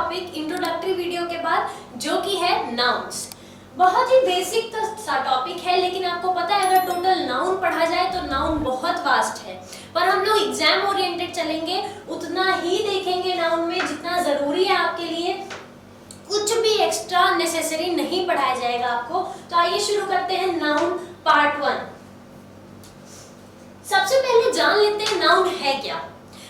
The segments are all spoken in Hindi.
टॉपिक इंट्रोडक्टरी वीडियो के बाद, जो कि है नाउन्स। बहुत ही बेसिक तो सा टॉपिक है, लेकिन आपको पता है अगर टोटल नाउन पढ़ा जाए तो नाउन बहुत वास्ट है, पर हम लोग एग्जाम ओरिएंटेड चलेंगे, उतना ही देखेंगे नाउन में जितना जरूरी है आपके लिए। कुछ भी एक्स्ट्रा नेसेसरी नहीं पढ़ाया जाएगा आपको। तो आइए शुरू करते हैं नाउन पार्ट 1। सबसे पहले जान लेते हैं नाउन है क्या।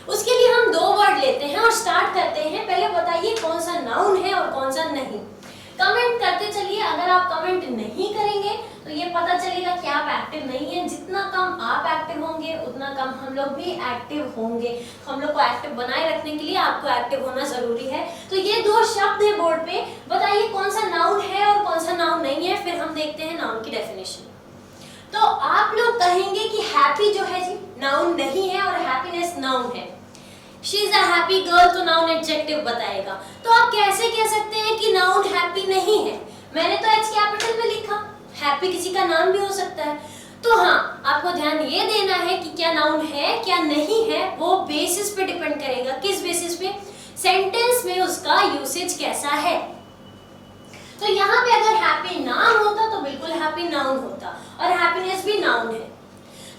उसके लिए हम 2 वर्ड लेते हैं और स्टार्ट करते हैं। पहले बताइए कौन सा नाउन है और कौन सा नहीं। कमेंट करते चलिए। अगर आप कमेंट नहीं करेंगे तो ये पता चलेगा कि आप एक्टिव नहीं है। जितना कम आप एक्टिव होंगे उतना कम हम लोग भी एक्टिव होंगे। हम लोग को एक्टिव बनाए रखने के लिए आपको एक्टिव होना जरूरी है। तो ये 2 शब्द है बोर्ड पे, बताइए कौन सा नाउन है और कौन सा नाउन नहीं है। फिर हम देखते हैं नाउन की डेफिनेशन। तो आप लोग कहेंगे कि हैप्पी जो है जी नाउन नहीं है और हैप्पीनेस नाउन है। She is a happy girl तो नाउन एडजेक्टिव बताएगा। तो आप कैसे कह सकते हैं कि नाउन हैप्पी नहीं है। मैंने तो एच कैपिटल में लिखा, हैप्पी किसी का नाम भी हो सकता है। तो हाँ, आपको ध्यान ये देना है कि क्या नाउन है क्या नहीं है, वो बेसिस पे डिपेंड करेगा। किस बेसिस पे? सेंटेंस में उसका यूसेज कैसा है। तो यहाँ पे अगर हैप्पी नाम होता तो बिल्कुल हैप्पी नाउन होता, और हैप्पीनेस भी नाउन है।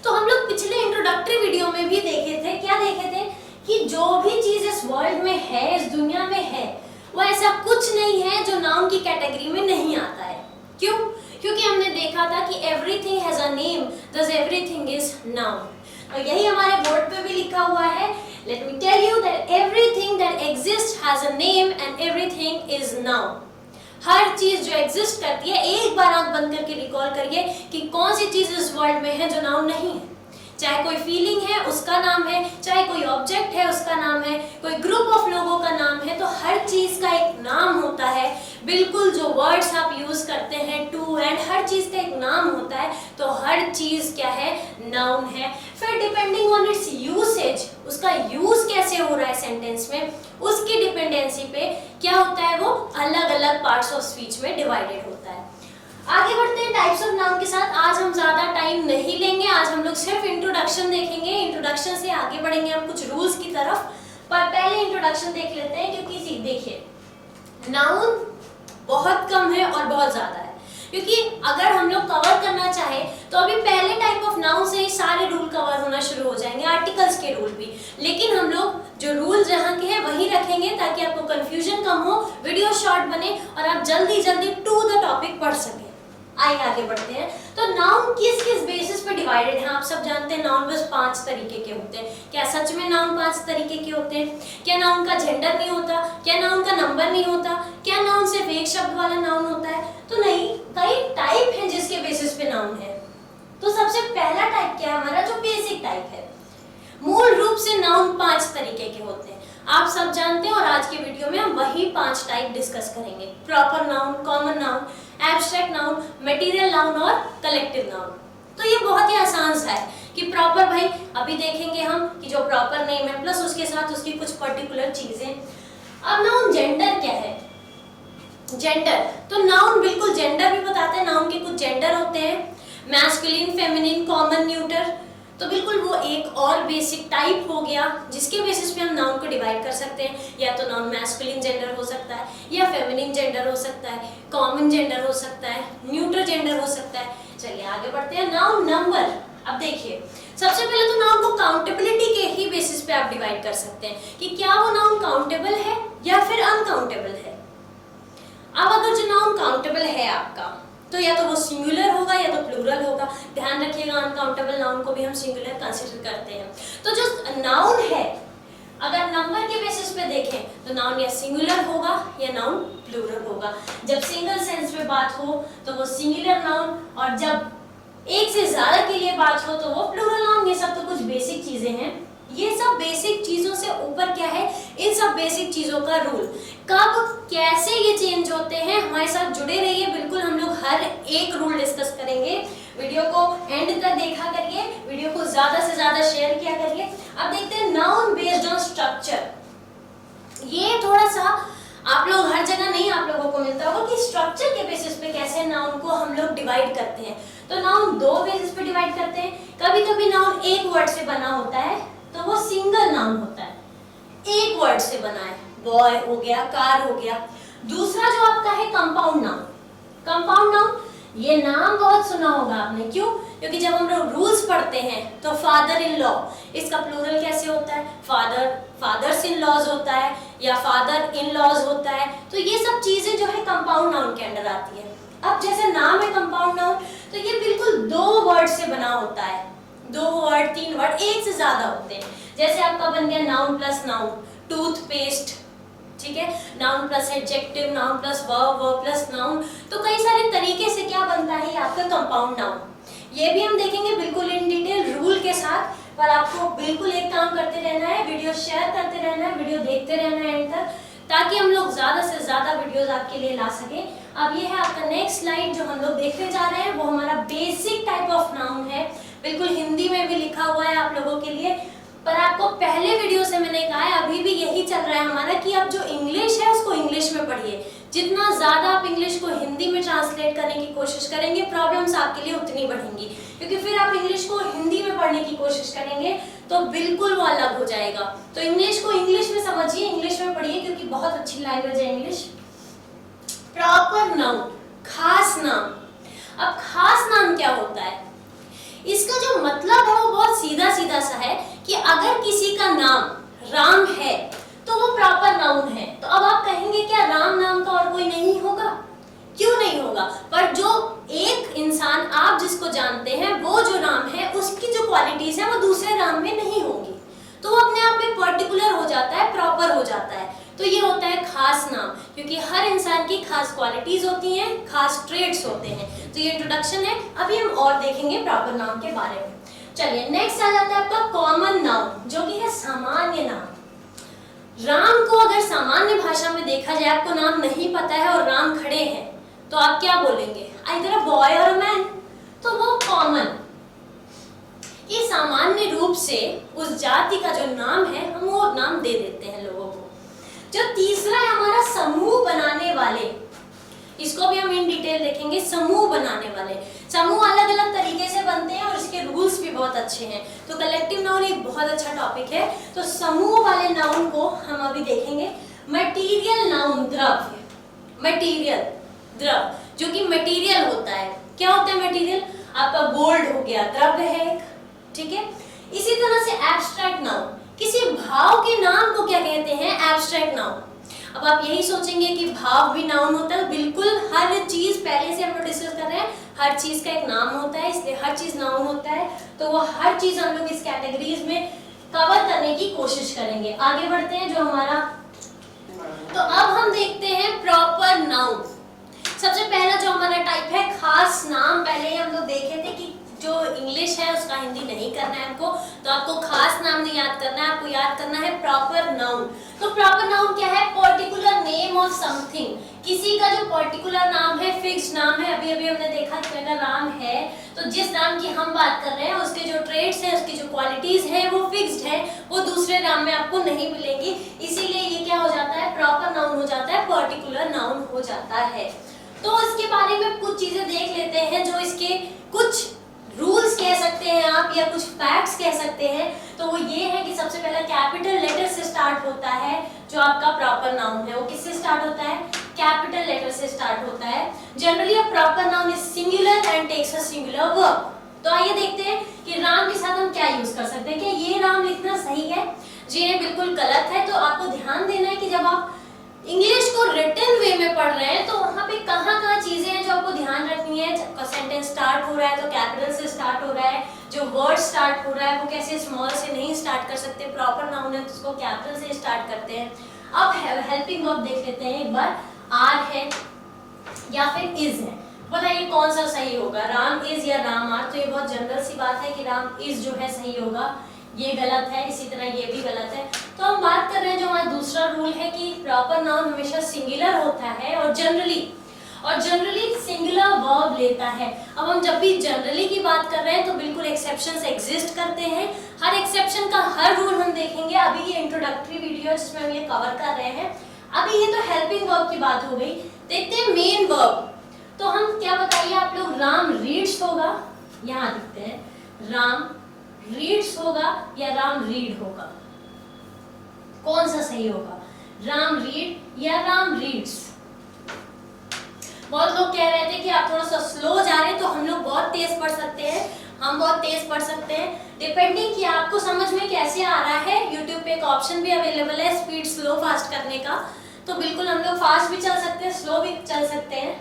तो हम लोग पिछले इंट्रोडक्टरी वीडियो में भी देखे थे, क्या देखे थे कि जो भी चीज इस वर्ल्ड में है, इस दुनिया में है, वो ऐसा कुछ नहीं है जो नाउन की कैटेगरी में नहीं आता है। क्यों? क्योंकि हमने देखा था कि everything has a name, thus everything is known. और यही हमारे बोर्ड पे भी लिखा हुआ है। Let me tell you that everything that exist has a name and everything is known. हर चीज जो एग्जिस्ट करती है, एक बार आंख बंद करके रिकॉल करिए कि कौन सी चीज इस वर्ल्ड में है जो नाउन नहीं है। चाहे कोई फीलिंग है उसका नाम है, चाहे कोई ऑब्जेक्ट है उसका नाम है, कोई ग्रुप ऑफ लोगों का नाम है। तो हर चीज का एक नाम होता है। बिल्कुल जो वर्ड्स आप यूज करते हैं टू एंड, हर चीज का एक नाम होता है। तो हर चीज क्या है? नाउन है। फिर डिपेंडिंग ऑन इट्स यूसेज, उसका यूज कैसे हो रहा है सेंटेंस में, उसकी डिपेंडेंसी पे क्या होता है, वो अलग अलग पार्ट्स ऑफ स्पीच में डिवाइडेड होता है। आगे बढ़ते हैं टाइप्स ऑफ नाउन के साथ। आज हम ज्यादा टाइम नहीं लेंगे, आज हम लोग सिर्फ इंट्रोडक्शन देखेंगे। इंट्रोडक्शन से आगे बढ़ेंगे हम कुछ रूल्स की तरफ, पर पहले इंट्रोडक्शन देख लेते हैं। क्योंकि देखिए, नाउन बहुत कम है और बहुत ज्यादा है। क्योंकि अगर हम लोग कवर करना चाहे तो अभी पहले टाइप ऑफ नाउन से ही सारे रूल कवर होना शुरू हो जाएंगे, आर्टिकल्स के रूल भी। लेकिन हम लोग जो रूल जहाँ के हैं वही रखेंगे ताकि आपको कंफ्यूजन कम हो, वीडियो शॉर्ट बने और आप जल्दी जल्दी टू द टॉपिक पढ़ सकें। आइए आगे बढ़ते हैं। तो नाउन किस किस बेसिस पे डिवाइडेड है? आप सब जानते हैं नाउन बस 5 तरीके के होते हैं। क्या सच में नाउन 5 तरीके के होते हैं? क्या नाउन का जेंडर नहीं होता? क्या नाउन का नंबर नहीं होता? क्या नाउन सिर्फ एक शब्द वाला नाउन होता है? तो नहीं, कई टाइप हैं जिसके बेसिस पे नाउन है। तो सबसे पहला टाइप क्या है हमारा, जो बेसिक टाइप है। मूल रूप से नाउन 5 तरीके के होते हैं, आप सब जानते हैं। और आज के वीडियो में हम वही 5 टाइप डिस्कस करेंगे। Proper noun, common noun, abstract noun, material noun और कलेक्टिव नाउन। तो ये बहुत ही आसान सा है कि प्रॉपर, भाई अभी देखेंगे हम कि जो प्रॉपर नेम है प्लस उसके साथ उसकी कुछ पर्टिकुलर चीजें। अब नाउन जेंडर क्या है? जेंडर तो नाउन बिल्कुल जेंडर भी बताते हैं। नाउन के कुछ जेंडर होते हैं, मैस्कुलिन, फेमिनिन, कॉमन, न्यूटर। तो बिल्कुल वो एक और बेसिक टाइप हो गया जिसके बेसिस पे हम नाउन को डिवाइड कर सकते हैं। या तो नाउन मैस्कुलिन जेंडर हो सकता है, या फेमिनिन जेंडर हो सकता है, कॉमन जेंडर हो सकता है, न्यूट्रल जेंडर हो सकता है। चलिए आगे बढ़ते हैं। Noun number. अब देखिए, सबसे पहले तो नाउन को काउंटेबिलिटी के ही बेसिस पे आप डिवाइड कर सकते हैं कि क्या वो नाउन काउंटेबल है या फिर अनकाउंटेबल है। अब अगर जो नाउन काउंटेबल है आपका, तो या तो वो सिंगुलर होगा या तो प्लूरल होगा। ध्यान रखिएगा, अनकाउंटेबल नाउन को भी हम सिंगुलर कंसीडर करते हैं। तो जो नाउन है, अगर नंबर के बेसिस पे देखें तो नाउन या सिंगुलर होगा या नाउन प्लूरल होगा। जब सिंगल सेंस में बात हो तो वो सिंगुलर नाउन, और जब एक से ज्यादा के लिए बात हो तो वो प्लूरल नाउन। ये सब तो कुछ बेसिक चीजें हैं। ये सब बेसिक चीजों से ऊपर क्या है, इन सब बेसिक चीजों का रूल कब कैसे ये चेंज होते हैं, हमारे साथ जुड़े रहिए। बिल्कुल हम लोग हर एक रूल डिस्कस करेंगे। वीडियो को एंड तक देखा करिए, वीडियो को ज्यादा से ज्यादा शेयर किया करिए। अब देखते हैं नाउन बेस्ड ऑन स्ट्रक्चर। ये थोड़ा सा आप लोग हर जगह नहीं आप लोगों को मिलता होगा कि स्ट्रक्चर के बेसिस पे कैसे नाउन को हम लोग डिवाइड करते हैं। तो नाउन 2 बेसिस पे डिवाइड करते हैं। कभी कभी नाउन एक वर्ड से बना होता है तो वो सिंगल नाउन होता है, एक वर्ड से बना है। बॉय हो गया, कार हो गया। दूसरा जो आपका है कंपाउंड नाउन। कंपाउंड नाउन, ये नाम बहुत सुना होगा आपने, क्यों? क्योंकि जब हम लोग रूल्स पढ़ते हैं तो फादर इन लॉ, इसका प्लूरल कैसे होता है? फादर्स इन लॉज होता है या फादर इन लॉज होता है। तो ये सब चीजें जो है कंपाउंड नाउन के अंडर आती है। अब जैसे नाम है कंपाउंड नाउन, तो ये बिल्कुल 2 वर्ड से बना होता है। 2 वर्ड, 3 वर्ड, एक से ज्यादा होते हैं। जैसे आपका बन गया नाउन प्लस नाउन, टूथपेस्ट, ठीक है, noun plus adjective, noun plus verb, verb plus noun. तो कई सारे तरीके से क्या बनता है आपका कंपाउंड नाउन। ये भी हम देखेंगे बिल्कुल इन डिटेल रूल के साथ। पर आपको बिल्कुल एक काम करते रहना है, वीडियो शेयर करते रहना है, वीडियो देखते रहना है एंड तक, ताकि हम लोग ज्यादा से ज्यादा वीडियोस आपके लिए ला सके। अब ये है आपका नेक्स्ट स्लाइड जो हम लोग देखने जा रहे हैं, वो हमारा बेसिक टाइप ऑफ नाउन है। बिल्कुल हिंदी में भी लिखा हुआ है आप लोगों के लिए। पर आपको पहले वीडियो से मैंने कहा है, अभी भी यही चल रहा है हमारा, कि आप जो इंग्लिश है उसको इंग्लिश में पढ़िए। जितना ज्यादा आप इंग्लिश को हिंदी में ट्रांसलेट करने की कोशिश करेंगे, प्रॉब्लम्स आपके लिए उतनी बढ़ेंगी। क्योंकि फिर आप इंग्लिश को हिंदी में पढ़ने की कोशिश करेंगे तो बिल्कुल वो अलग हो जाएगा। तो इंग्लिश को इंग्लिश में समझिए, इंग्लिश में पढ़िए, क्योंकि बहुत अच्छी लैंग्वेज है इंग्लिश। प्रॉपर नाउन, खास नाम। अब खास नाम क्या होता है? इसका जो मतलब है वो बहुत सीधा सीधा सा है कि अगर किसी का नाम राम है तो वो प्रॉपर नाउन है। तो अब आप कहेंगे क्या राम नाम का और कोई नहीं होगा? क्यों नहीं होगा? पर जो एक इंसान आप जिसको जानते हैं, वो जो नाम है उसकी जो क्वालिटीज है वो दूसरे नाम में नहीं होंगी। तो वो अपने आप में पर्टिकुलर हो जाता है, प्रॉपर हो जाता है। तो ये होता है खास नाम, क्योंकि हर इंसान की खास क्वालिटीज होती हैं, खास ट्रेड्स होते हैं। तो ये इंट्रोडक्शन है। अभी हम और देखेंगे प्रॉपर नाउन के बारे में। चलिए नेक्स्ट आ जाता है आपका कॉमन नाउन, जो कि है सामान्य नाम। राम को अगर सामान्य भाषा में देखा जाए, आपको नाम नहीं पता है और राम खड़े हैं, तो आप क्या बोलेंगे? आइदर अ बॉय और अ मैन। तो वो कॉमन, ये सामान्य रूप से उस जाति का जो नाम है हम वो नाम दे देते हैं लोगों को। जो तीसरा है हमारा समूह बनाने वाले, इसको भी हम इन डिटेल देखेंगे। समूह बनाने वाले, समूह अलग अलग तरीके से बनते हैं और इसके रूल्स भी बहुत अच्छे हैं। तो कलेक्टिव नाउन एक बहुत अच्छा टॉपिक है। तो समूह वाले नाउन को हम अभी देखेंगे। मटेरियल नाउन, द्रव्य, मटेरियल द्रव, जो कि मटेरियल होता है। क्या होता है मटेरियल? आपका गोल्ड हो गया, द्रव्य है, ठीक है। इसी तरह से एब्स्ट्रैक्ट नाउन, किसी भाव के नाम को क्या कहते हैं? Abstract noun. अब आप यही सोचेंगे कि भाव भी नाउन होता है। बिल्कुल, हर चीज पहले से हम लोग डिस्कस कर रहे हैं, हर चीज का एक नाम होता है, इसलिए हर चीज नाउन होता है। तो वो हर चीज हम लोग इस कैटेगरीज में कवर करने की कोशिश करेंगे। आगे बढ़ते हैं। जो हमारा, तो अब हम देखते हैं प्रॉपर नाउन। सबसे पहला जो हमारा टाइप है खास नाम। पहले ही हम लोग देखे थे कि जो इंग्लिश है उसका हिंदी नहीं करना है हमको, तो आपको खास नाम नहीं याद करना है, आपको याद करना है प्रॉपर नाउन। तो प्रॉपर नाउन क्या है? पर्टिकुलर नेम ऑफ समथिंग, किसी का जो पर्टिकुलर नाम है, फिक्स्ड नाम है। अभी अभी हमने देखा कि अगर राम है तो जिस नाम की हम बात कर रहे हैं उसके जो ट्रेड्स हैं, उसकी जो क्वालिटीज हैं वो फिक्स्ड है, वो दूसरे नाम में आपको नहीं मिलेंगी। इसीलिए ये क्या हो जाता है? प्रॉपर नाउन हो जाता है, पर्टिकुलर नाउन हो जाता है। तो इसके बारे में कुछ चीजें देख लेते हैं, जो इसके कुछ रूल्स कह सकते हैं आप, या कुछ फैक्ट्स कह सकते हैं। तो वो ये है कि सबसे पहला कैपिटल लेटर से स्टार्ट होता है। जो आपका प्रॉपर नाउन है वो किससे स्टार्ट होता है? कैपिटल लेटर से स्टार्ट होता है। Generally a proper noun is singular and takes a singular verb. तो आइए देखते हैं कि राम के साथ हम क्या यूज कर सकते हैं। क्या ये राम लिखना सही है? जी नहीं, बिल्कुल गलत है। तो आपको ध्यान देना है कि जब आप इंग्लिश को रिटन वे में पढ़ रहे हैं तो वहाँ पे कहाँ चीजें हैं जो आपको ध्यान रखनी है। जब सेंटेंस स्टार्ट हो रहा है तो कैपिटल से स्टार्ट हो रहा है, जो वर्ड स्टार्ट हो रहा है वो कैसे स्मॉल से नहीं स्टार्ट कर सकते। प्रॉपर नाउन है तो उसको कैपिटल से स्टार्ट करते हैं। अब हेल्पिंग वर्ब देख लेते हैं एक बार। आर है या फिर इज है, बताइए कौन सा सही होगा? राम इज या राम आर? तो ये बहुत जनरल सी बात है कि राम इज जो है सही होगा, ये गलत है। इसी तरह ये भी गलत है। तो हम बात कर रहे हैं जो हमारा दूसरा रूल है कि प्रॉपर नाउन हमेशा सिंगुलर होता है और जनरली सिंगुलर वर्ब लेता है। अब हम जब भी जनरली की बात कर रहे हैं तो बिल्कुल एक्सेप्शंस एग्जिस्ट करते हैं। हर एक्सेप्शन का हर रूल हम देखेंगे। अभी ये इंट्रोडक्टरी वीडियो है जिसमें हम ये कवर कर रहे हैं। अभी ये तो हेल्पिंग वर्ब की बात हो गई। देखते हैं मेन वर्ब। तो हम क्या बताइए आप लोग? राम रीड्स होगा, यहाँ दिखते हैं, राम रीड्स होगा या राम रीड होगा? कौन सा सही होगा? राम रीड या राम रीड्स। बहुत लोग कह रहे थे कि आप थोड़ा सा स्लो जा रहे हैं, तो हम लोग बहुत तेज पढ़ सकते हैं, हम बहुत तेज पढ़ सकते हैं, डिपेंडिंग कि आपको समझ में कैसे आ रहा है। YouTube पे एक ऑप्शन भी अवेलेबल है स्पीड स्लो फास्ट करने का, तो बिल्कुल हम लोग फास्ट भी चल सकते हैं, स्लो भी चल सकते हैं,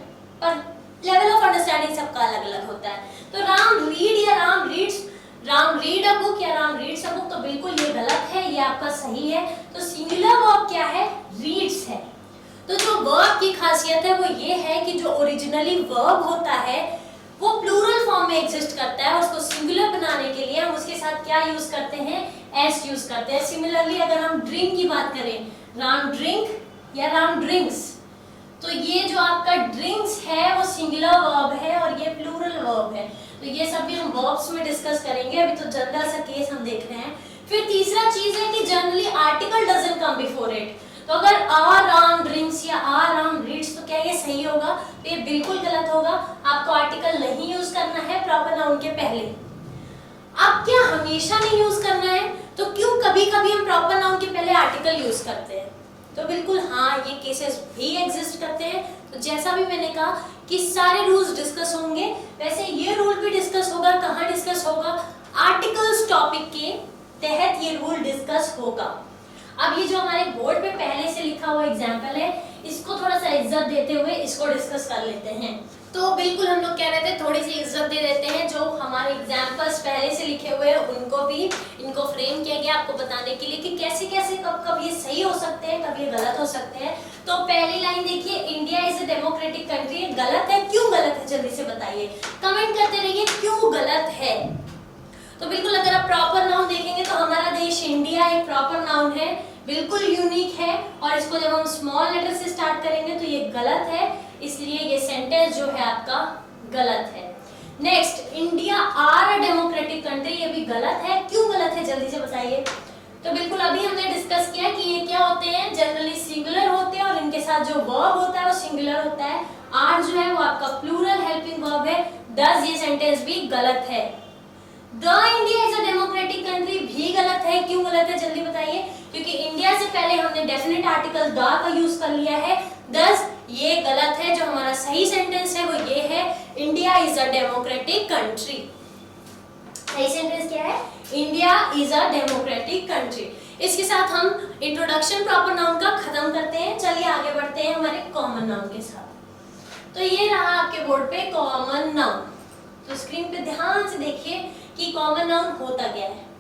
पर लेवल ऑफ अंडरस्टैंडिंग सबका अलग अलग होता है। तो राम रीड या Ram reads, Ram read a book या राम रीड्स अ बुक, तो बिल्कुल ये गलत है, ये आपका सही है। तो सिंगुलर वर्ब क्या है? रीड्स है। तो जो वर्ब की खासियत है वो ये है कि जो ओरिजिनली वर्ब होता है वो प्लूरल फॉर्म में एग्जिस्ट करता है, उसको सिंगुलर बनाने के लिए हम उसके साथ क्या यूज करते हैं? एस यूज करते हैं। सिमिलरली अगर हम ड्रिंक की बात करें, राम ड्रिंक या राम ड्रिंक्स, तो ये जो आपका ड्रिंक्स है वो सिंगुलर वर्ब है और ये प्लूरल वर्ब है। तो ये सब भी हम वर्ब्स में डिस्कस करेंगे, अभी तो जनरल सा केस हम देख रहे हैं। फिर तीसरा चीज है कि generally article doesn't come before it. तो अगर आ राम ड्रिंक्स या आ राम रीड्स, तो क्या ये सही होगा? तो ये बिल्कुल गलत होगा। आपको आर्टिकल नहीं यूज करना है प्रॉपर नाउन के पहले। अब क्या हमेशा नहीं यूज करना है? तो क्यों कभी कभी हम प्रॉपर नाउन के पहले आर्टिकल यूज करते हैं? तो बिल्कुल हाँ, ये केसेस भी एग्जिस्ट करते हैं। तो जैसा भी मैंने कहा कि सारे रूल्स डिस्कस होंगे, वैसे ये रूल भी डिस्कस होगा। कहाँ डिस्कस होगा? आर्टिकल्स टॉपिक के तहत ये रूल डिस्कस होगा। अब ये जो हमारे बोर्ड पे पहले से लिखा हुआ एग्जाम्पल है, इसको थोड़ा सा इज्जत देते हुए इसको डिस्कस कर लेते हैं। तो बिल्कुल हम लोग कह रहे थे थोड़ी सी इज्जत दे देते हैं, जो हमारे एग्जाम्पल्स पहले से लिखे हुए हैं उनको भी, इनको फ्रेम किया गया आपको बताने के लिए कि कैसे कैसे कब कब ये सही हो सकते हैं, कब ये गलत हो सकते हैं। तो पहली लाइन देखिए, India is a democratic country, गलत है। क्यों गलत है जल्दी से बताइए, कमेंट करते रहिए क्यों गलत है। तो बिल्कुल अगर आप प्रॉपर नाउन देखेंगे तो हमारा देश इंडिया एक प्रॉपर नाउन है, बिल्कुल यूनिक है, और इसको जब हम स्मॉल लेटर से स्टार्ट करेंगे तो ये गलत है, इसलिए ये सेंटेंस जो है आपका गलत है। Next, India are a democratic country, ये भी गलत है। क्यों गलत है जल्दी से बताइए। तो बिल्कुल अभी हमने डिस्कस किया कि ये क्या होते हैं, जनरली सिंगुलर होते हैं और इनके साथ जो वर्ब होता है वो सिंगुलर होता है। आर जो है वो आपका प्लूरल हेल्पिंग वर्ब है, दस ये सेंटेंस भी गलत है। The India is a democratic country भी गलत है। क्यों गलत है जल्दी बताइए। क्योंकि इंडिया से पहले हमने डेफिनेट आर्टिकल द का यूज कर लिया है, दस ये गलत है। जो हमारा सही सेंटेंस है वो ये है, India is a democratic country. सही सेंटेंस क्या है? India is a democratic country. इसके साथ हम इंट्रोडक्शन प्रॉपर नाउन का खत्म करते हैं। चलिए आगे बढ़ते हैं हमारे कॉमन नाउन के साथ। तो ये रहा आपके बोर्ड पे कॉमन नाउन। तो स्क्रीन पे ध्यान से देखिए कि कॉमन नाउन होता क्या है।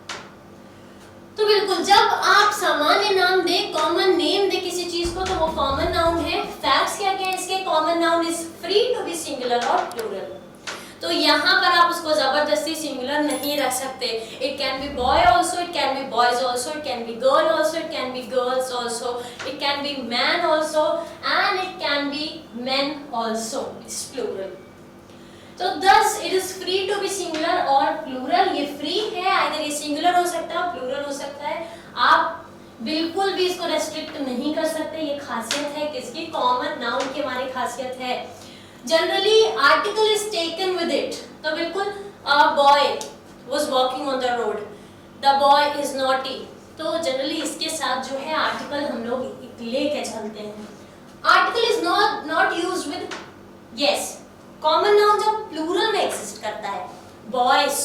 तो बिल्कुल जब आप सामान्य नाम दे, कॉमन नेम दे किसी चीज को, तो वो कॉमन नाउन है। फैक्ट्स क्या क्या है इसके? Common noun is free to be singular और प्लूरल। तो यहाँ पर आप उसको जबरदस्ती सिंगुलर नहीं रख सकते। It can be boy also, it can be boys also, it can be girl also, it can be girls also, it can be man also and it can be men also. It's plural. तो thus it is free to be singular और plural। ये free है, आइदर ये singular हो सकता है और plural हो सकता है। आप बिल्कुल भी इसको restrict नहीं कर सकते। ये खासियत है किसकी? common noun की हमारी खासियत है। Generally article is taken with it। तो बिल्कुल a boy was walking on the road, the boy is naughty। तो generally इसके साथ जो है article हम लोग लेके चलते हैं। Article is not used with yes। Common noun जब प्लूरल में एग्जिस्ट करता है, बॉयज,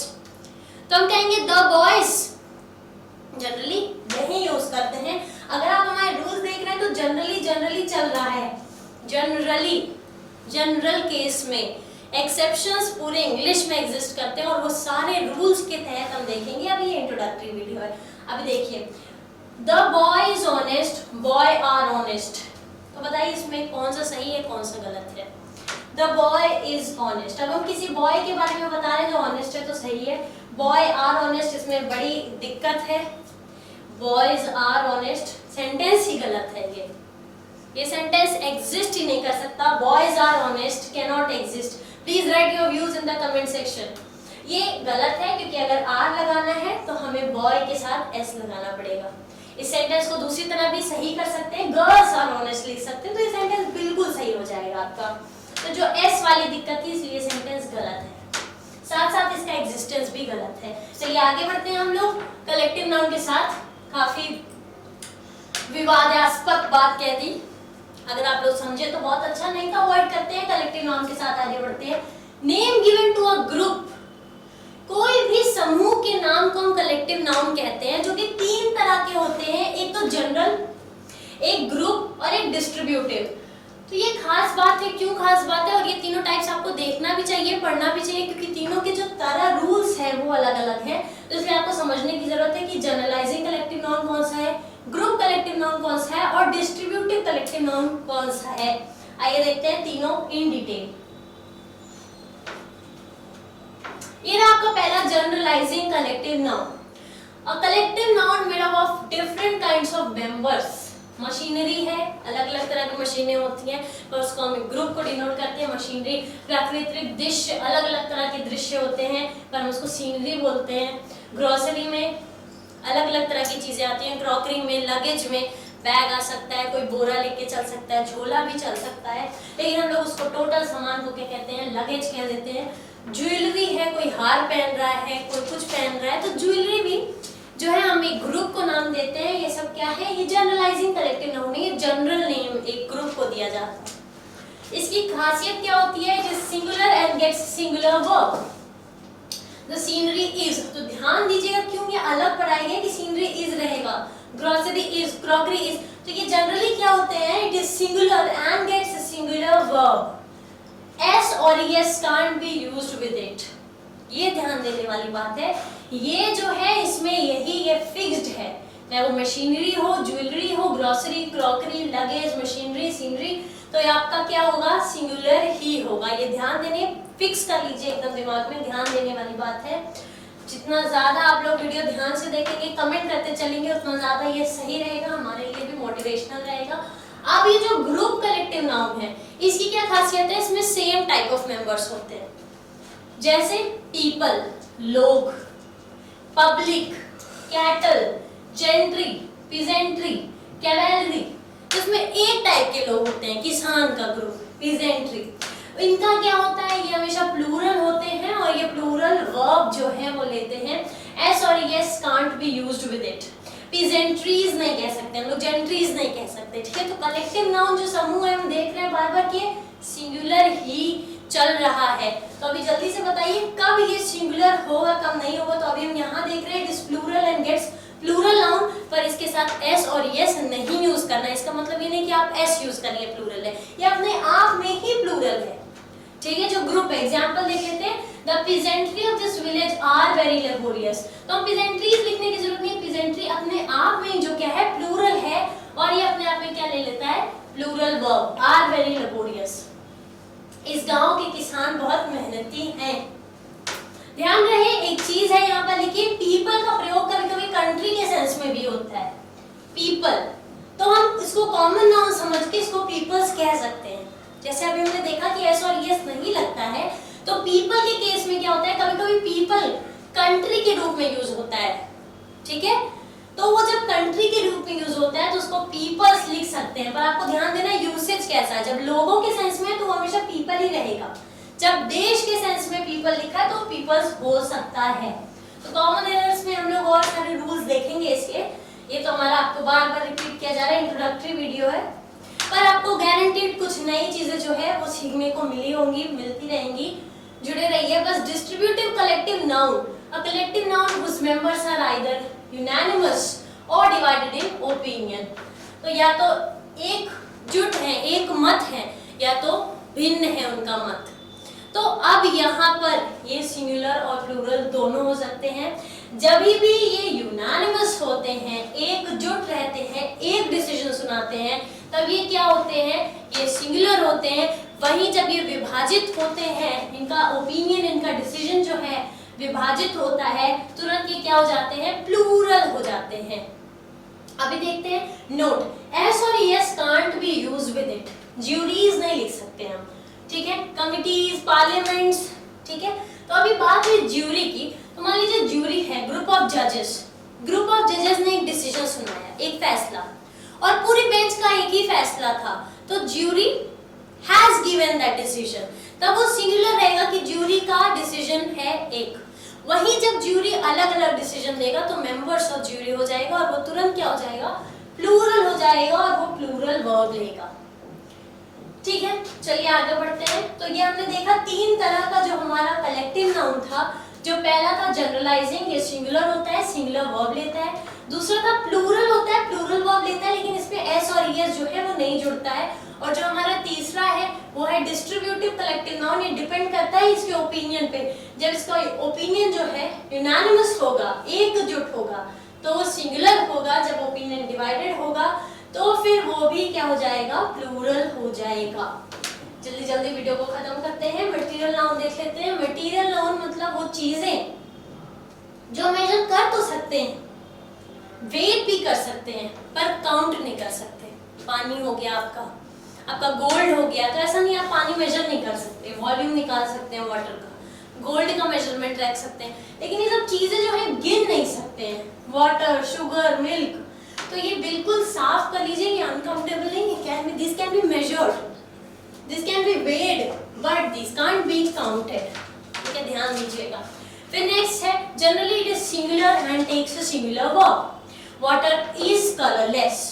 तो हम कहेंगे द बॉयज। जनरली नहीं यूज करते हैं। अगर आप हमारे रूल्स देख रहे हैं तो जनरली चल रहा है। जनरल केस में एक्सेप्शंस पूरे इंग्लिश में एग्जिस्ट करते हैं और वो सारे रूल्स के तहत हम देखेंगे। अभी ये इंट्रोडक्टरी वीडियो है। अभी देखिए, the boy is honest, boy are honest. तो बताइए इसमें कौन सा सही है कौन सा गलत है? The boy is honest। अब हम किसी बॉय के बारे में बता रहे हैं जो ऑनेस्ट है तो सही है। बॉय आर ऑनेस्ट, इसमें बड़ी दिक्कत है। बॉयज आर ऑनेस्ट सेंटेंस ही गलत है। ये सेंटेंस एग्जिस्ट ही नहीं कर सकता। Boys are honest can not exist. Please write your views in the comment section. ये गलत है क्योंकि अगर आर लगाना है तो हमें बॉय के साथ एस लगाना पड़ेगा। इस सेंटेंस को दूसरी तरह भी सही कर सकते हैं, गर्ल्स आर ऑनेस्ट लिख सकते हैं, तो ये सेंटेंस बिल्कुल सही हो जाएगा आपका। तो जो एस वाली दिक्कत थी इसलिए सेंटेंस गलत है, साथ साथ इसका एग्जिस्टेंस भी गलत है। चलिए आगे बढ़ते हैं हम लोग कलेक्टिव नाउन के साथ। काफी विवादास्पद बात कह दी, अगर आप लोग समझे तो बहुत अच्छा, नहीं तो अवॉइड करते हैं, कलेक्टिव नाउन के साथ आगे बढ़ते हैं। Name given to a group, कोई भी समूह के नाम को हम कलेक्टिव नाउन कहते हैं, जो कि तीन तरह के होते हैं, एक तो जनरल, एक ग्रुप और एक डिस्ट्रीब्यूटिव। तो ये खास बात है, क्यों खास बात है, और ये तीनों टाइप्स आपको देखना भी चाहिए, पढ़ना भी चाहिए, क्योंकि तीनों के जो तरह रूल्स है वो अलग अलग हैं। तो इसलिए आपको समझने की जरूरत है कि जनरलाइजिंग कलेक्टिव नाउन कौन सा है, ग्रुप कलेक्टिव नाउन कौन सा है और डिस्ट्रीब्यूटिव कलेक्टिव नाउन कौन सा है। आइए देखते हैं तीनों इन डिटेल। ये रहा आपका पहला generalizing collective noun. A collective noun made up of different kinds of members. Machinery है, अलग अलग तरह की मशीनें होती हैं, पर उसको हम ग्रुप को डिनोट करते हैं। मशीनरी, प्राकृतिक दृश्य, अलग अलग तरह के दृश्य होते हैं, पर हम उसको सीनरी बोलते हैं। ग्रोसरी में अलग अलग तरह की चीजें आती हैं, क्रॉकरी में, लगेज में बैग आ सकता है, कोई बोरा लेके चल सकता है, झोला भी चल सकता है, लेकिन हम लोग उसको टोटल सामान को क्या कहते हैं, लगेज कह देते हैं। ज्वेलरी है, कोई हार पहन रहा है, कोई कुछ पहन रहा है, तो ज्वेलरी भी जो है हम एक ग्रुप को नाम देते हैं। ये सब क्या है, ये जनरलाइजिंग कलेक्टिव नाउन है, ये जनरल नेम एक ग्रुप को दिया जाता है। इसकी खासियत क्या होती है, it is singular and gets singular verb. The scenery is, तो ध्यान दीजिएगा क्यों ये अलग पढ़ाई है कि सीनरी इज रहेगा, ग्रोसरी इज, क्रॉकरी इज, तो ये जनरली क्या होते हैं, it is singular and gets singular verb. S और S can't be used with it, ये ध्यान देने वाली बात है। ये जो है इसमें यही ये फिक्स्ड है, चाहे वो मशीनरी हो, ज्वेलरी हो, grocery, crockery, luggage, machinery, scenery, तो ये आपका क्या होगा, सिंगुलर ही होगा। ये ध्यान देने, फिक्स कर लीजिए एकदम दिमाग में, ध्यान देने वाली बात है। जितना ज्यादा आप लोग वीडियो ध्यान से देखेंगे, कमेंट करते चलेंगे, उतना ज्यादा ये सही रहेगा, हमारे लिए भी मोटिवेशनल रहेगा। अब ये जो ग्रुप कलेक्टिव नाउन है, इसकी क्या खासियत है, इसमें सेम टाइप ऑफ मेंबर्स होते हैं, जैसे पीपल, लोग, public, cattle, gentry, peasantry, cavalry, इसमें एक टाइप के लोग होते हैं, किसान का ग्रुप, पीजेंट्री। इनका क्या होता है, ये हमेशा प्लूरल होते हैं और ये प्लूरल वर्ब जो है वो लेते हैं। एस और S can't be used with it. Peasantries नहीं कह सकते हम लोग, जेंट्रीज नहीं कह सकते, ठीक है। तो कलेक्टिव नाउन जो समूह है हम देख रहे हैं बार बार कि सिंगुलर ही चल रहा है। तो अभी जल्दी से बताइए कब ये सिंगुलर होगा, कब नहीं होगा। तो अभी हम यहाँ देख रहे हैं, it is plural and gets plural noun, पर इसके साथ एस और एस नहीं यूज करना। इसका मतलब ये नहीं कि आप एस यूज करिए, प्लूरल है, ये अपने आप में ही प्लूरल है, ठीक है। जो ग्रुप है, एग्जांपल देख लेते हैं, the peasantry of this village are very laborious. तो हम पीजेंट्रीज लिखने की जरूरत नहीं है, पीजेंट्री अपने आप में जो क्या है, प्लूरल है, और ये अपने आप में क्या ले लेता है, plural verb, are very laborious. इस गांव के किसान बहुत मेहनती हैं। ध्यान रहे एक चीज है यहाँ पर लिखिए, पीपल का प्रयोग कभी कभी कंट्री के सेंस में भी होता है, पीपल, तो हम इसको कॉमन नाउन समझ के इसको पीपल्स कह सकते हैं। जैसे अभी हमने देखा कि एस और एस नहीं लगता है, तो पीपल के केस में क्या होता है, कभी कभी पीपल कंट्री के रूप में यूज होता है, ठीक है। तो वो जब कंट्री के रूप में यूज होता है तो उसको पीपल्स लिख सकते हैं, पर आपको ध्यान देना यूसेज कैसा है। जब लोगों के सेंस में तो वो हमेशा पीपल ही रहेगा, जब देश के सेंस में पीपल लिखा है तो पीपल्स हो सकता है। तो कॉमन एरर्स में हम लोग और सारे रूल्स देखेंगे इसके, ये तो हमारा आपको बार बार रिपीट किया जा रहा है, इंट्रोडक्टरी वीडियो है, पर आपको गारंटीड कुछ नई चीजें जो है वो सीखने को मिली होंगी, मिलती रहेंगी, जुड़े रहिए बस। Distributive collective noun, a collective noun whose members are either unanimous or divided in opinion। तो या तो एक जुट है, एक मत है, या तो भिन्न है उनका मत। तो अब यहाँ पर ये सिंगुलर और प्लूरल दोनों हो सकते हैं। जब भी ये यूनानिमस होते हैं, एकजुट रहते हैं, एक डिसीजन सुनाते हैं, तब ये क्या होते हैं, ये सिंगुलर होते हैं। वहीं जब ये विभाजित होते हैं, इनका ओपिनियन, इनका डिसीजन जो है विभाजित होता है, तुरंत ये क्या हो जाते हैं, प्लूरल हो जाते हैं। अभी देखते हैं नोट, एस और S can't be used with it. Juries नहीं लिख सकते हम, ठीक है, कमिटीज, पार्लियामेंट्स, ठीक है। तो अभी बात है ज्यूरी की, तो मान लीजिए ज्यूरी है, ग्रुप ऑफ जजेस, ग्रुप ऑफ जजेस ने एक डिसीजन सुनाया, एक फैसला, और पूरी बेंच का एक ही फैसला था, तो jury has given that decision, तब वो सिंगुलर रहेगा कि ज्यूरी का डिसीजन है एक। वहीं जब ज्यूरी अलग अलग डिसीजन देगा तो मेंबर्स ऑफ ज्यूरी हो जाएगा, और वो तुरंत क्या हो जाएगा, प्लूरल हो जाएगा और वो प्लूरल वर्ब लेगा। ठीक है, चलिए आगे बढ़ते हैं। तो ये हमने देखा तीन तरह का जो हमारा कलेक्टिव नाउन था। जो पहला था जनरलाइजिंग, ये सिंगुलर होता है, सिंगुलर वर्ब लेता है। दूसरा था प्लूरल होता है, प्लूरल वर्ब लेता है, लेकिन इसमें एस और ईएस जो है वो नहीं जुड़ता है। और जो हमारा तीसरा है वो है डिस्ट्रीब्यूटिव कलेक्टिव नाउन। ये डिपेंड करता है इसके ओपिनियन पे। जब इसका ओपिनियन जो है यूनानिमस होगा, एकजुट होगा, तो वो सिंगुलर होगा। जब ओपिनियन डिवाइडेड होगा तो फिर वो भी क्या हो जाएगा, प्लूरल हो जाएगा। जल्दी जल्दी वीडियो को खत्म करते हैं। मटेरियल नाउन देख लेते हैं। मटेरियल नाउन मतलब वो चीजें जो मेजर कर तो सकते हैं, वेट भी कर सकते हैं, पर काउंट नहीं कर सकते। पानी हो गया आपका गोल्ड हो गया, तो ऐसा नहीं आप पानी मेजर नहीं कर सकते, वॉल्यूम निकाल सकते हैं वाटर का, गोल्ड का मेजरमेंट रख सकते हैं, लेकिन ये सब चीजें जो है गिन नहीं सकते हैं। वाटर, शुगर, मिल्क, तो ये बिल्कुल साफ कर लीजिए, ये अनकाउंटेबल नहीं। This can be measured, this can be weighed, but this can't be counted. ठीक है, ध्यान दीजिएगा। फिर नेक्स्ट है generally it is singular and takes a singular verb. Water is colourless,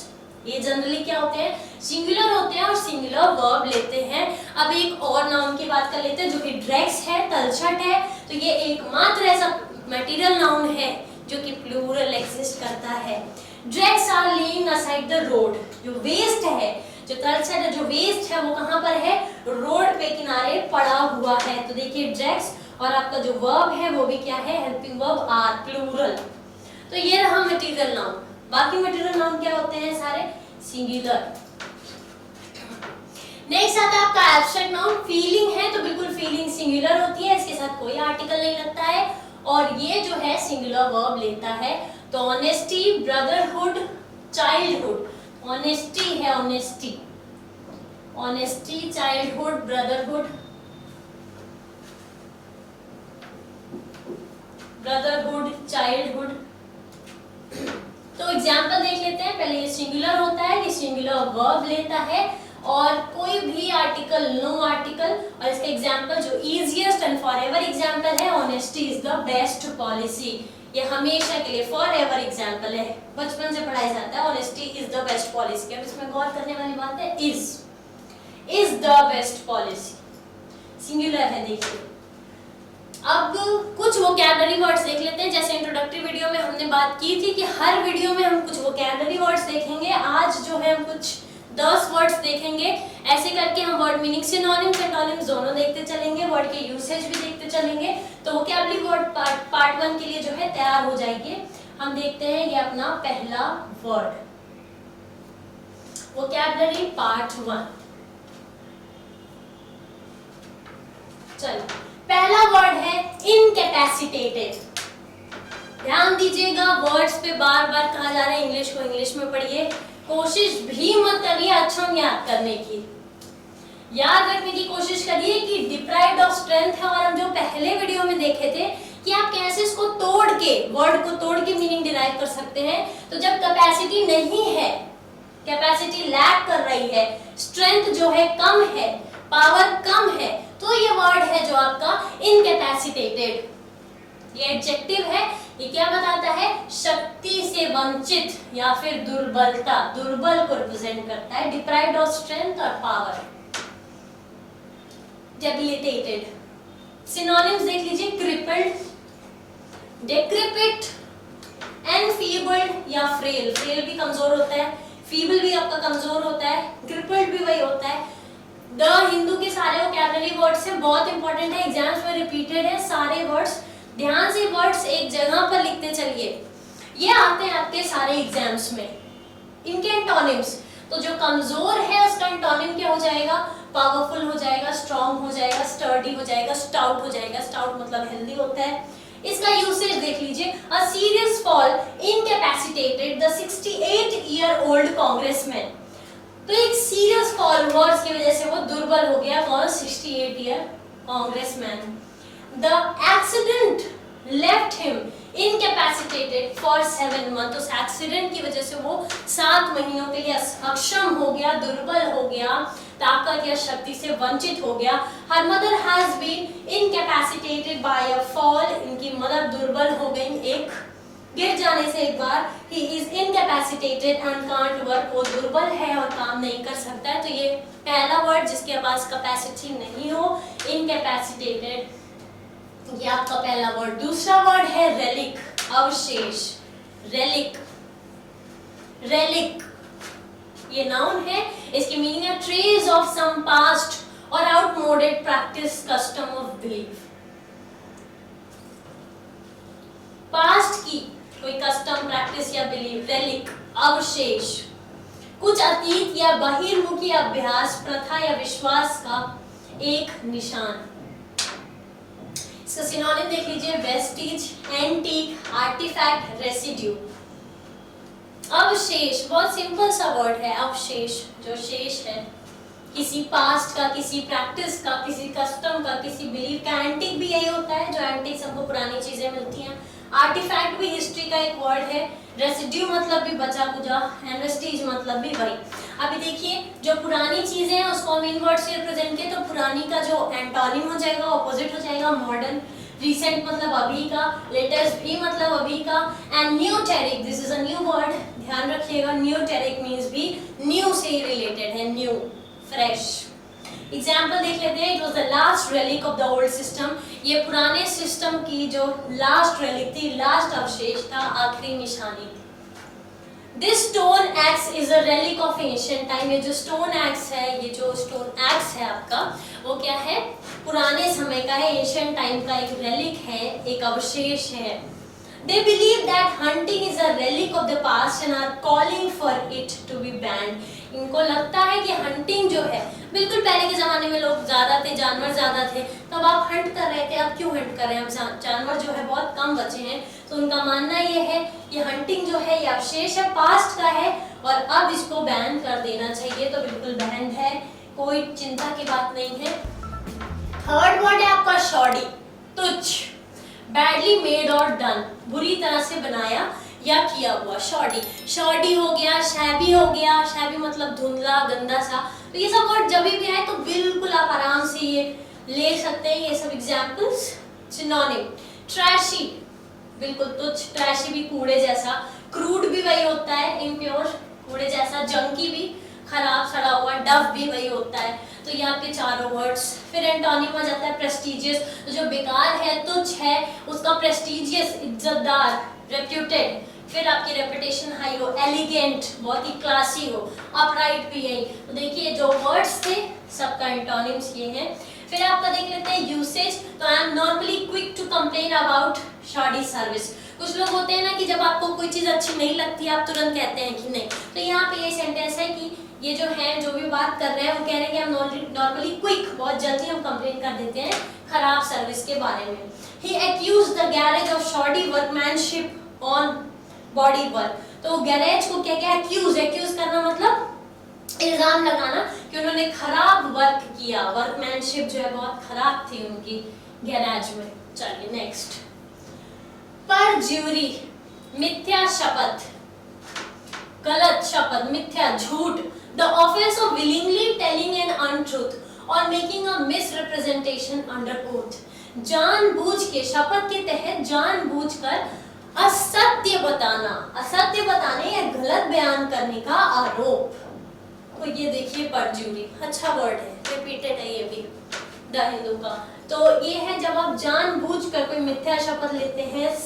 ये जनरली क्या होते हैं, सिंगुलर होते हैं और सिंगुलर वर्ब लेते हैं। अब एक और नाउन की बात कर लेते हैं जो कि ड्रैग्स है, तलछट है। तो ये एकमात्र ऐसा मटेरियल नाउन है जो कि प्लूरल एग्जिस्ट करता है। Dregs are lying aside the road, जो वेस्ट है, जो तलछट है, जो वेस्ट है, वो कहाँ पर है, रोड पे किनारे पड़ा हुआ है। तो देखिए ड्रैग्स और आपका जो वर्ब है वो भी क्या है, हेल्पिंग वर्ब आर, प्लूरल। तो ये रहा मटेरियल नाउन। बाकी मटेरियल नाउन क्या होते हैं, सारे सिंगुलर। नेक्स्ट आता है आपका एब्स्ट्रैक्ट नाउन। फीलिंग है तो बिल्कुल फीलिंग सिंगुलर होती है, इसके साथ कोई आर्टिकल नहीं लगता है, और ये जो है सिंगुलर वर्ब लेता है। तो ऑनेस्टी, ब्रदरहुड, चाइल्डहुड, ऑनेस्टी है, honesty, honesty, childhood, brotherhood, brotherhood, childhood. तो एग्जांपल देख लेते हैं। पहले ये सिंगुलर होता है, ये सिंगुलर वर्ब लेता है और कोई भी आर्टिकल, नो आर्टिकल, और इसका एग्जांपल जो इजीएस्ट एंड फॉरएवर एग्जांपल है, honesty is the best policy. ये हमेशा के लिए फॉरएवर एग्जांपल है, बचपन से पढ़ाया जाता है, honesty is the best policy. अब इसमें गौर करने वाली बात है, is the best policy, singular है। देखिए अब कुछ वोकैबुलरी वर्ड्स देख लेते हैं। जैसे इंट्रोडक्टरी वीडियो में हमने बात की थी कि हर वीडियो में हम कुछ वोकैबुलरी वर्ड्स देखेंगे। आज जो है हम कुछ 10 वर्ड्स देखेंगे। ऐसे करके हम वर्ड मीनिंग, सिनोनिम्स, एंटोनिम्स दोनों देखते चलेंगे, वर्ड के यूसेज भी देखते चलेंगे। तो वोकैबुलरी वर्ड पार्ट 1 के लिए जो है तैयार हो जाएंगे। हम देखते हैं ये अपना पहला वर्ड, वोकैबुलरी पार्ट 1। चलो, पहला वर्ड है इनकैपेसिटेटेड। ध्यान दीजिएगा, वर्ड्स पे बार बार कहा जा रहा है इंग्लिश को इंग्लिश में पढ़िए, कोशिश भी मत करिए अक्षर याद करने की, याद रखने की कोशिश करिए कि डिप्राइव्ड ऑफ स्ट्रेंथ है। और हम जो पहले वीडियो में देखे थे कि आप कैसे इसको तोड़ के, वर्ड को तोड़ के मीनिंग डिराइव कर सकते हैं। तो जब कैपेसिटी नहीं है, कैपेसिटी लैक कर रही है, स्ट्रेंथ जो है कम है, पावर कम है, तो ये वर्ड है जो आपका इनकैपेसिटेटेड। ये एडजेक्टिव है, ये क्या बताता है, शक्ति से वंचित या फिर दुर्बलता, दुर्बल को रिप्रेजेंट करता है, डिप्राइव्ड ऑफ स्ट्रेंथ और पावर। डेबिलिटेटेड, सिनोनिम्स देख लीजिए, क्रिपल्ड, डेक्रेपिट, एनफीबल्ड या फ्रेल। फ्रेल भी कमजोर होता है, फीबल भी आपका कमजोर होता है, क्रिपल्ड भी वही होता है। द हिंदू के सारे वोकैबुलरी वर्ड्स हैं, बहुत इंपॉर्टेंट है, एग्जाम्स में रिपीटेड है सारे वर्ड्स। ध्यान से वर्ड्स एक जगह पर लिखते चलिए, ये आते हैं आपके सारे एग्जाम्स में। इनके एंटोनिम्स, तो जो कमजोर है उसका एंटोनिम क्या हो जाएगा, पावरफुल हो जाएगा, स्ट्रॉन्ग हो जाएगा, स्टर्डी हो जाएगा, स्टाउट हो जाएगा। स्टाउट मतलब हेल्दी होता है। इसका यूसेज देख लीजिए, a serious fall incapacitated the 68-year-old congressman. तो एक सीरियस फॉल वर्ड्स की वजह से वो दुर्बल हो गया, कौन, 68 year congressman. The accident left him incapacitated for 7 months। उस एक्सीडेंट की वजह से वो 7 महीनों के लिए अक्षम हो गया, दुर्बल हो गया, ताकत या शक्ति से वंचित हो गया। हर mother has been incapacitated by a fall. इनकी मदर दुर्बल हो गई एक गिर जाने से एक बार he is incapacitated and can't work, वो दुर्बल है और काम नहीं कर सकता है। तो ये पहला वर्ड जिसके पास कैपेसिटी नहीं हो, incapacitated, ये आपका पहला वर्ड। दूसरा वर्ड है रेलिक, अवशेष, रेलिक, रेलिक ये नाउन है, इसकी मीनिंग है ट्रेस ऑफ सम पास्ट और outmoded practice, custom of belief. Past की कोई कस्टम, प्रैक्टिस या बिलीफ, रेलिक, अवशेष, कुछ अतीत या बहिर्मुखी अभ्यास, प्रथा या विश्वास का एक निशान। इसका सिनोनिम देख लीजिए, वेस्टिज, एंटीक, आर्टिफैक्ट, रेसिड्यू। अवशेष बहुत सिंपल सा वर्ड है, अवशेष जो शेष है किसी पास्ट का, किसी प्रैक्टिस का, किसी कस्टम का, किसी बिलीफ का। एंटीक भी यही होता है, जो एंटीक सबको पुरानी चीजें मिलती हैं। आर्टिफैक्ट भी हिस्ट्री का एक वर्ड है। रेसिड्यू मतलब भी बचा कुचा, एंड वेस्टिज मतलब भी वही। अभी देखिए जो पुरानी चीजें हैं उसको हम इन वर्ड से रिप्रेजेंट किए, तो पुरानी का जो एंटोनिम हो जाएगा, ऑपोजिट हो जाएगा मॉडर्न। रिसेंट मतलब अभी का, लेटेस्ट भी मतलब अभी का, and neoteric, this is a new word, ध्यान रखिएगा। न्यूटेरिक मींस भी न्यू से ही रिलेटेड है, न्यू, फ्रेश। एग्जाम्पल देख लेते हैं, it was the last relic of the old system, ये पुराने सिस्टम की जो लास्ट रेलिक थी, लास्ट अवशेष था, आखिरी निशानी। This stone x is a relic of ancient time, ये जो स्टोन एक्स है, ये जो स्टोन एक्स है आपका, वो क्या है, पुराने समय का है, एंशिएंट टाइम का एक रेलिक है, एक अवशेष है। They believe that hunting is a relic of the past and are calling for it to be banned. इनको लगता है कि हंटिंग जो है, बिल्कुल पहले के जमाने में लोग ज्यादा थे, जानवर ज्यादा थे, तब आप हंट कर रहे थे, अब क्यों हंट कर रहे हैं, अब जानवर जो है बहुत कम बचे हैं। तो उनका मानना ये है कि हंटिंग जो है ये अवशेष है, पास्ट का है, और अब इसको बैन कर देना चाहिए। तो बिल्कुल बैन है, कोई चिंता की बात नहीं है। थर्ड वर्ड है आपका शॉडी, तुच्छ, बैडली मेड और डन, बुरी तरह से बनाया या किया हुआ, शॉडी। शॉडी हो गया, शैबी हो गया, शैबी मतलब धुंधला, गंदा सा। तो ये सब वर्ड जब भी आए तो बिल्कुल आप आराम से ये ले सकते हैं, ये सब एग्जांपल्स। सिनोनिम, ट्रैशी, बिल्कुल तुच्छ, ट्रैशी भी कूड़े जैसा, क्रूड भी वही होता है, इम्प्योर, कूड़े जैसा, जंकी भी खराब सड़ा हुआ, डफ भी वही होता है। तो ये आपके चारों वर्ड्स। फिर एंटोनिम आ जाता है प्रेस्टिजियस, तो जो बेकार है, तुच्छ है, उसका प्रेस्टिजियस, इज्जतदार, रेप्यूटेड। फिर आपकी रेपुटेशन हाई हो, एलिगेंट, बहुत ही क्लासी हो, अपराइट भी यही। तो देखिए जो वर्ड्स थे सबका एंटोनिम्स ये हैं। फिर आपका देख लेते हैं यूसेज, तो I am normally quick to complain about shoddy service. कुछ लोग होते हैं ना कि जब आपको कोई चीज अच्छी नहीं लगती आप तुरंत कहते हैं कि नहीं। तो यहाँ पे ये सेंटेंस है कि ये जो है, जो भी बात कर रहे हैं वो कह रहे हैं कि हम नॉर्मली क्विक, बहुत जल्दी हम कंप्लेन कर देते हैं खराब सर्विस के बारे में। He accused the garage of shoddy workmanship on body work. तो गैरेज को क्या क्या एक्यूज, एक्यूज करना मतलब इल्जाम लगाना कि उन्होंने खराब वर्क किया, वर्कमैनशिप जो है बहुत खराब थी उनकी गैरेज में। चलिए नेक्स्ट, परज्यूरी, मिथ्या शपथ, गलत शपथ, मिथ्या, झूठ। The offense of willingly telling an untruth or making a misrepresentation under oath. जानबूझ के, शपथ के तहत जानबूझकर असत्य बताना, असत्य बताने या गलत बयान करने का आरोप। तो ये देखिए परज्यूरी, अच्छा वर्ड है, रिपीटेड है ये भी द हिंदू का। तो ये है जब आप जानबूझकर कोई मिथ्या शपथ लेते हैं,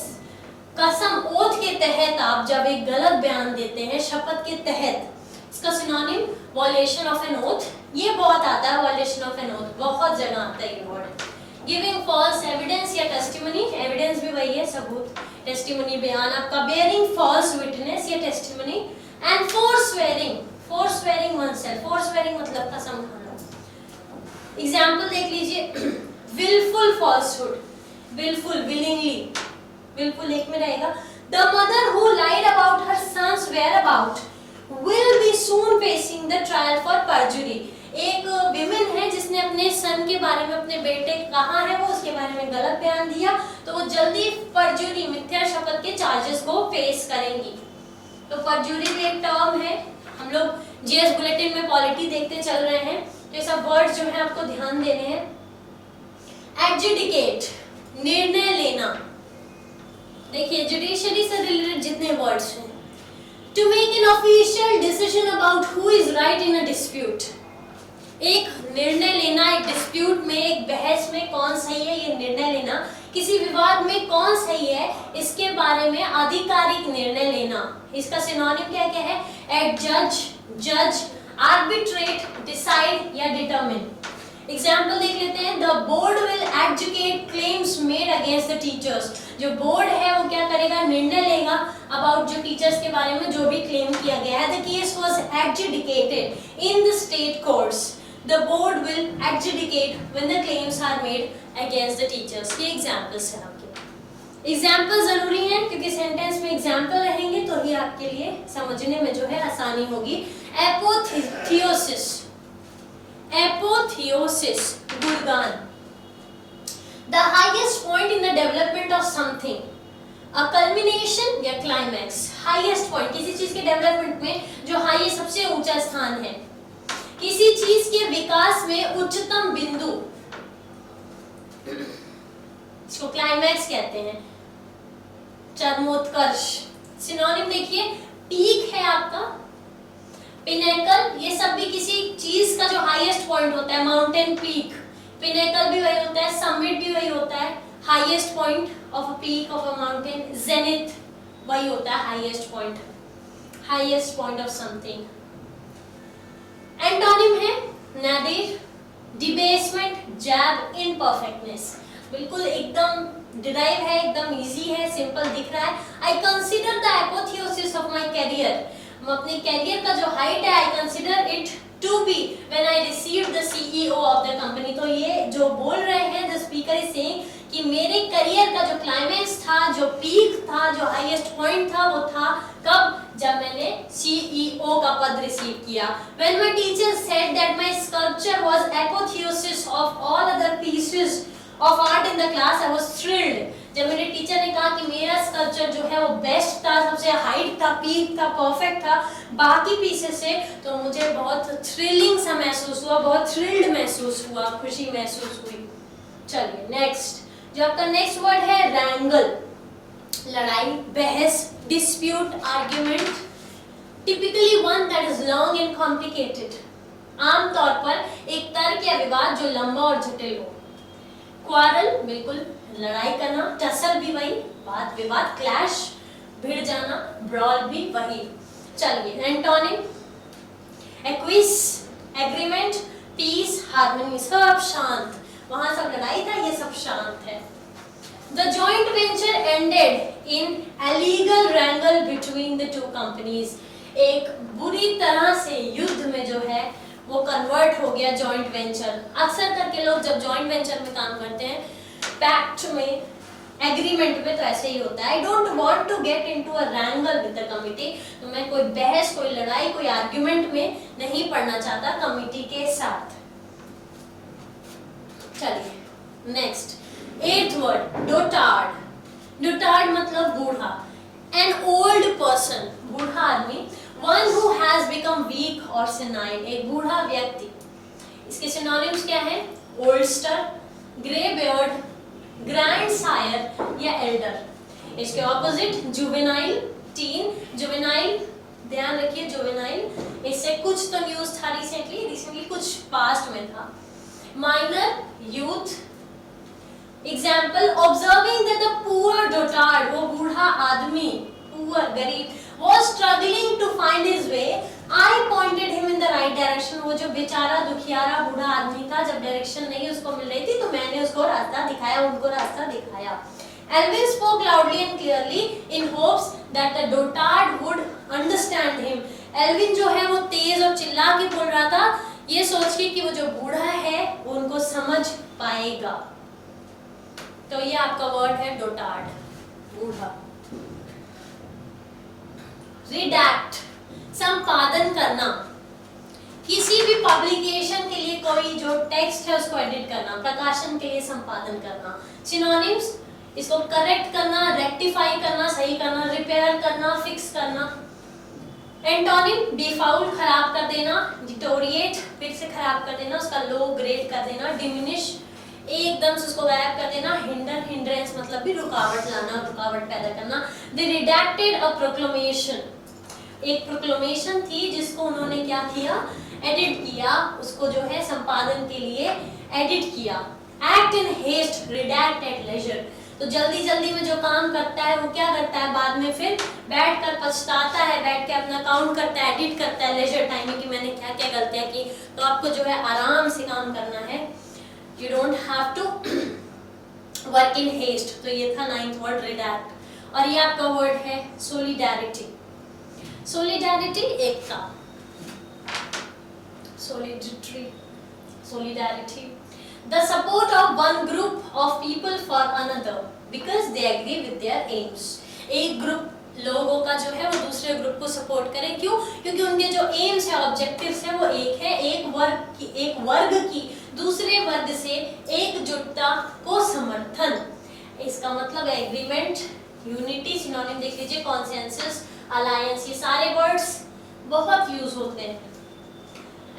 कसम, ओथ के तहत आप जब एक गलत बयान देते हैं शपथ के तहत। इसका synonym violation of N oath, ये बहुत आता है, वॉयलेशन ऑफ एन ओथ बहुत जगह आता है ये वर्ड। गिविंग फॉल्स एविडेंस या टेस्टिमनी, एविडेंस भी वही है, सबूत, टेस्टिमनी बयान आपका। बेयरिंग फॉल्स विटनेस या टेस्टिमनी। एंड फोरस्वेयरिंग, फोरस्वेयरिंग वनसेल्फ, फोरस्वेयरिंग मतलब कसम खाना। एग्जांपल देख लीजिए, विलफुल फॉल्सहुड, विलफुल, विलिंगली, बिल्कुल एक में रहेगा। The mother who lied about her son's whereabouts will be soon facing the trial for perjury. एक विमेन है जिसने अपने सन के बारे में, अपने बेटे कहाँ है वो, उसके बारे में गलत बयान दिया, तो वो जल्दी परजुरी, मिथ्या शपथ के चार्जेस को फेस करेंगी। तो परजुरी भी एक टर्म है। हम लोग जीएस बुलेटिन में पॉलिटी देखते चल रहे हैं, तो ये सब वर्ड जो है आपको ध्यान देने हैं। एडजुडिकेट, निर्णय लेना, देखिए जुडिशरी से रिलेटेड जितने वर्ड्स हैं, to make an official decision about who is right in a dispute, एक निर्णय लेना, एक डिस्प्यूट में, एक बहस में कौन सही है ये निर्णय लेना, किसी विवाद में कौन सही है इसके बारे में आधिकारिक निर्णय लेना। इसका सिनोनिम क्या क्या है? एडजज, जज, आर्बिट्रेट, डिसाइड या डिटरमिन। एग्जाम्पल देख लेते हैं। The board will adjudicate claims made against the teachers, जो बोर्ड है वो क्या करेगा? निर्णय लेगा अबाउट जो टीचर्स के बारे में जो भी क्लेम किया गया है। The case was adjudicated in the state courts, the board will adjudicate when the claims are made against the teachers. ये एग्जाम्पल्स हैं आपके। एग्जाम्पल जरूरी है क्योंकि सेंटेंस में एग्जाम्पल रहेंगे तो ही आपके लिए समझने में जो है आसानी होगी। एपोथियोसिस, एपोथियोसिस गुणगान, the highest point in the development of something, a culmination या climax, highest point किसी चीज के डेवलपमेंट में जो हाईएस्ट सबसे ऊंचा स्थान है, किसी चीज के विकास में उच्चतम बिंदु, इसको क्लाइमैक्स कहते हैं, चरमोत्कर्ष। सिनोनिम देखिए, पीक है आपका, पिनेकल, ये सब भी किसी चीज का जो हाईएस्ट पॉइंट होता है, माउंटेन पीक, पिनेकल भी वही होता है, समिट भी वही होता है, highest point of a peak of a mountain, zenith वही होता है highest point, highest point of something. Antonym है नादिर, डिबेसमेंट, जैब, इनपरफेक्टनेस। बिल्कुल एकदम डिराइव है, एकदम इजी है, सिंपल दिख रहा है। I consider the apotheosis of my career, अपने कैरियर का जो हाइट है, I consider it to be when I received the CEO of the company. तो ये जो बोल रहे हैं, द स्पीकर इज सेइंग कि मेरे करियर का जो क्लाइमैक्स था, जो पीक था, जो हाईएस्ट पॉइंट था, वो था कब? जब मैंने सीईओ का पद रिसीव किया। When my teacher said that my sculpture was apotheosis of all other pieces of art in the class, I was thrilled. जब मेरे टीचर ने कहा कि मेरा स्कल्पचर जो है वो बेस्ट था, सबसे हाइट था, पीक था, परफेक्ट था बाकी पीसेस से, तो मुझे बहुत थ्रिलिंग सा महसूस हुआ, बहुत थ्रिल्ड महसूस हुआ, खुशी महसूस हुई। चलिए नेक्स्ट, जो आपका नेक्स्ट वर्ड है रैंगल, लड़ाई, बहस, dispute, argument, typically one that is long and complicated, आमतौर पर एक तर्क या विवाद जो लंबा और जटिल हो। क्वारल, बिल्कुल लड़ाई करना, टसल भी वही, वाद विवाद, क्लैश, भिड़ जाना, ब्रॉल भी वही। चलिए antonym, acquiesce, agreement, peace, harmony, सब शांत, वहां सब लड़ाई था, ये सब शांत है। The joint venture ended in a legal wrangle between the two companies, एक बुरी तरह से युद्ध में जो है वो कन्वर्ट हो गया जॉइंट वेंचर। अक्सर करके लोग जब जॉइंट वेंचर में काम करते हैं, पैक्ट में, एग्रीमेंट में, तो ऐसे ही होता है। I don't want to get into a wrangle with the committee, तो मैं कोई बहस, कोई लड़ाई, कोई आर्ग्यूमेंट में नहीं पड़ना चाहता कमिटी के साथ। चलिए नेक्स्ट, 8th वर्ड, डोटार्ड। डोटार्ड मतलब बूढ़ा, एन ओल्ड पर्सन, बूढ़ा आदमी, one who has become weak और सेनाइल, एक बूढ़ा व्यक्ति। इसके सिनोनिम्स क्या है? ओल्डस्टर, ग्रे बियर्ड, ग्रैंड सायर या एल्डर। इसके ऑपोजिट जुवेनाइल, टीन, जुवेनाइल, ध्यान रखिए जुवेनाइल, इससे कुछ तो न्यूज था रिसेंटली कुछ पास्ट में था। Minor, youth. Example, observing that the poor dotard, वो बूढ़ा आदमी, पुअर गरीब, was struggling to find his way, I pointed him in the right direction। वो जो बेचारा दुखियारा बूढ़ा आदमी था, जब डायरेक्शन नहीं उसको मिल रही थी तो मैंने उसको रास्ता दिखाया, उनको रास्ता दिखाया। Alvin spoke loudly and clearly in hopes that the dotard would understand him। Alvin जो है वो तेज और चिल्ला के बोल रहा था, ये सोच के कि वो जो बूढ़ा है वो उनको समझ पाएगा। तो ये आपका वर्ड है डोटार्ड, बूढ़ा। रिडैक्ट, संपादन करना, किसी भी पब्लिकेशन के लिए कोई जो टेक्स्ट है उसको एडिट करना, प्रकाशन के लिए संपादन करना। सिनोनिम्स, इसको करेक्ट करना, रेक्टिफाई करना, सही करना, रिपेयर करना, फिक्स करना। एंटोनिम, डिफाउल, खराब कर देना, डिटोरिएट, फिर से खराब कर देना, उसका लो ग्रेड कर देना, डिमिनिश, एकदम से उसको गायब कर देना। हिंडर, हिंड्रेंस मतलब भी रुकावट लाना, रुकावट पैदा करना। दे रिडैक्टेड अ प्रोक्लेमेशन, एक प्रोक्लेमेशन थी जिसको उन्होंने क्या किया, एडिट किया, उसको जो है संपादन के लिए एडिट किया। Act in haste, redact at leisure, तो जल्दी जल्दी में जो काम करता है वो क्या करता है, बाद में फिर बैठ कर पछताता है, बैठ के अपना काउंट करता है, एडिट करता है लेजर टाइम में कि मैंने क्या क्या गलतियां की। तो आपको जो है आराम से काम करना है, you don't have to work in haste. तो ये था 9th वर्ड रिडैक्ट। और ये आपका वर्ड है सोलिडैरिटी। सोलिडैरिटी एकता, solidarity, the support of one group of people for another because they agree with their aims। एक ग्रुप लोगों का जो है वो दूसरे ग्रुप को सपोर्ट करे, क्यों? क्योंकि उनके जो एम्स है, ऑब्जेक्टिव्स है वो एक है, एक वर्ग की दूसरे वर्ग से एकजुटता को समर्थन। इसका मतलब है एग्रीमेंट, यूनिटी, सिनोनिम देख लीजिए, कॉन्सेंसस, अलायंस, ये सारे वर्ड्स बहुत यूज होते हैं।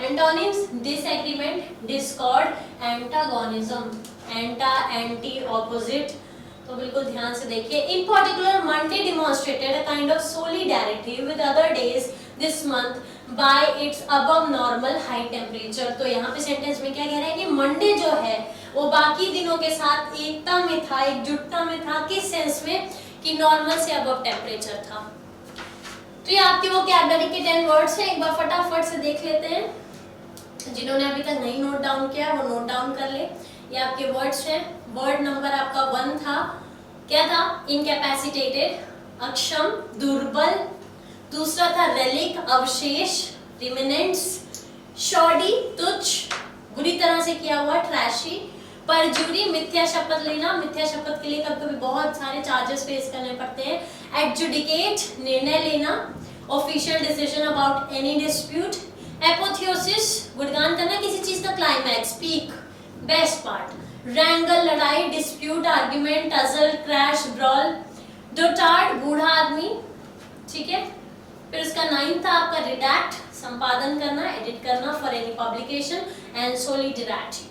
Antonyms, disagreement, discord, antagonism, anti, opposite. तो बिल्कुल ध्यान से देखिए। In particular Monday demonstrated a kind of solidarity with other days this month by its above normal high temperature. तो यहाँ पे सेंटेंस में क्या कह रहा है कि मंडे जो है वो बाकी दिनों के साथ एकता में था, एकजुटता में था। किस सेंस में? कि नॉर्मल से अबव टेम्परेचर था। तो ये आपके वोकैबुलरी के 10 वर्ड्स हैं, एक बार फटाफट से देख लेते हैं। जिन्होंने अभी तक नहीं नोट डाउन किया वो नोट डाउन कर ले। ये आपके वर्ड्स हैं। वर्ड नंबर आपका 1 था, क्या था? इनकैपेसिटेटेड, अक्षम, दुर्बल। दूसरा था रेलिक, अवशेष, रिमेनेंट्स। शॉडी, तुच्छ, बुरी तरह से किया हुआ, ट्रैशी। परजुरी, मिथ्या शपथ लेना, मिथ्या शपथ के लिए कभी कभी बहुत सारे चार्जेस फेस करने पड़ते हैं। एडजुडिकेट, निर्णय लेना। Official decision about any dispute. Apotheosis, गुणगान करना किसी चीज का, climax, peak, best part. Wrangle, लड़ाई, dispute, argument, tussle, crash, brawl. Dotard, बूढ़ा आदमी, ठीक है। फिर उसका 9 था आपका रिडैक्ट, संपादन करना, एडिट करना फॉर एनी पब्लिकेशन। एंड सोलिडैरिटी,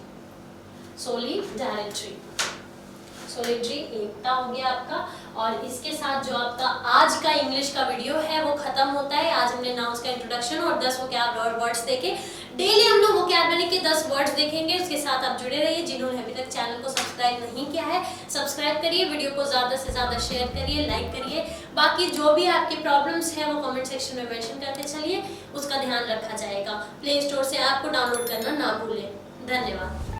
सोलिडरी एकता हो गया आपका। और इसके साथ जो आपका आज का इंग्लिश का वीडियो है वो खत्म होता है। आज हमने नाउन्स का इंट्रोडक्शन और 10 वोकैबुलरी वर्ड्स देखे। डेली हम लोग वोकैबुलरी के 10 वर्ड्स देखेंगे। उसके साथ आप जुड़े रहिए। जिन्होंने अभी तक चैनल को सब्सक्राइब नहीं किया है सब्सक्राइब करिए, वीडियो को ज़्यादा से ज़्यादा शेयर करिए, लाइक करिए। बाकी जो भी आपके प्रॉब्लम्स हैं वो कमेंट सेक्शन में मेंशन करते चलिए, उसका ध्यान रखा जाएगा। प्ले स्टोर से ऐप को डाउनलोड करना ना भूलें। धन्यवाद।